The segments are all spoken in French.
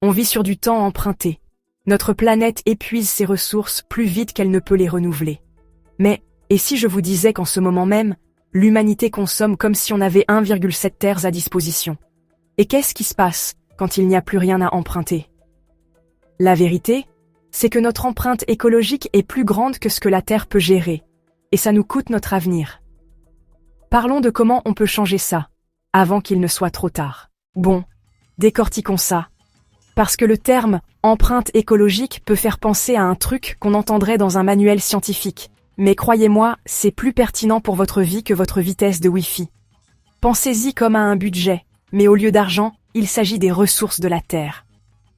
On vit sur du temps emprunté. Notre planète épuise ses ressources plus vite qu'elle ne peut les renouveler. Mais, et si je vous disais qu'en ce moment même, l'humanité consomme comme si on avait 1,7 terres à disposition? Et qu'est-ce qui se passe quand il n'y a plus rien à emprunter? La vérité, c'est que notre empreinte écologique est plus grande que ce que la Terre peut gérer, et ça nous coûte notre avenir. Parlons de comment on peut changer ça, avant qu'il ne soit trop tard. Bon, décortiquons ça. Parce que le terme « empreinte écologique » peut faire penser à un truc qu'on entendrait dans un manuel scientifique. Mais croyez-moi, c'est plus pertinent pour votre vie que votre vitesse de Wi-Fi. Pensez-y comme à un budget, mais au lieu d'argent, il s'agit des ressources de la Terre.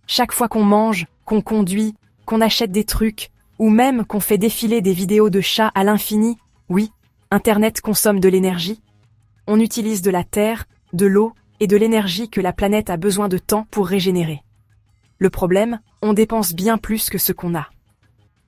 Chaque fois qu'on mange, qu'on conduit, qu'on achète des trucs, ou même qu'on fait défiler des vidéos de chats à l'infini, oui, Internet consomme de l'énergie. On utilise de la terre, de l'eau et de l'énergie que la planète a besoin de temps pour régénérer. Le problème, on dépense bien plus que ce qu'on a.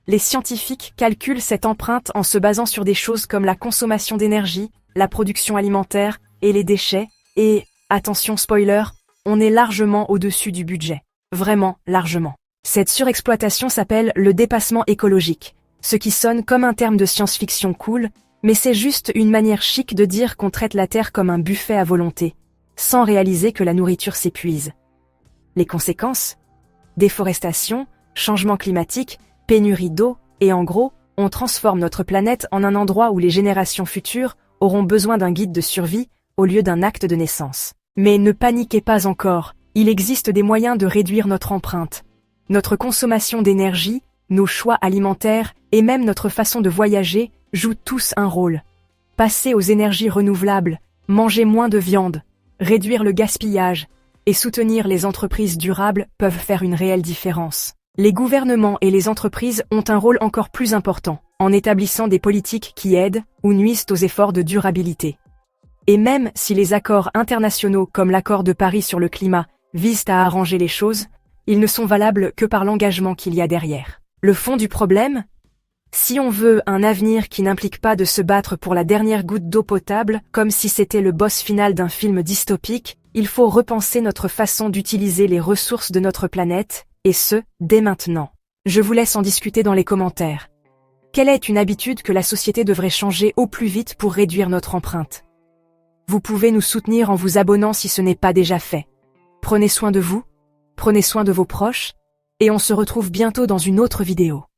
Les scientifiques calculent cette empreinte en se basant sur des choses comme la consommation d'énergie, la production alimentaire et les déchets, et, attention spoiler, on est largement au-dessus du budget. Vraiment largement. Cette surexploitation s'appelle le dépassement écologique, ce qui sonne comme un terme de science-fiction cool, mais c'est juste une manière chic de dire qu'on traite la Terre comme un buffet à volonté, sans réaliser que la nourriture s'épuise. Les conséquences? Déforestation, changement climatique, pénurie d'eau, et en gros, on transforme notre planète en un endroit où les générations futures auront besoin d'un guide de survie au lieu d'un acte de naissance. Mais ne paniquez pas encore, il existe des moyens de réduire notre empreinte. Notre consommation d'énergie, nos choix alimentaires et même notre façon de voyager jouent tous un rôle. Passer aux énergies renouvelables, manger moins de viande, réduire le gaspillage et soutenir les entreprises durables peuvent faire une réelle différence. Les gouvernements et les entreprises ont un rôle encore plus important, en établissant des politiques qui aident ou nuisent aux efforts de durabilité. Et même si les accords internationaux comme l'accord de Paris sur le climat visent à arranger les choses, ils ne sont valables que par l'engagement qu'il y a derrière. Le fond du problème? Si on veut un avenir qui n'implique pas de se battre pour la dernière goutte d'eau potable, comme si c'était le boss final d'un film dystopique, il faut repenser notre façon d'utiliser les ressources de notre planète, et ce, dès maintenant. Je vous laisse en discuter dans les commentaires. Quelle est une habitude que la société devrait changer au plus vite pour réduire notre empreinte? Vous pouvez nous soutenir en vous abonnant si ce n'est pas déjà fait. Prenez soin de vous, prenez soin de vos proches, et on se retrouve bientôt dans une autre vidéo.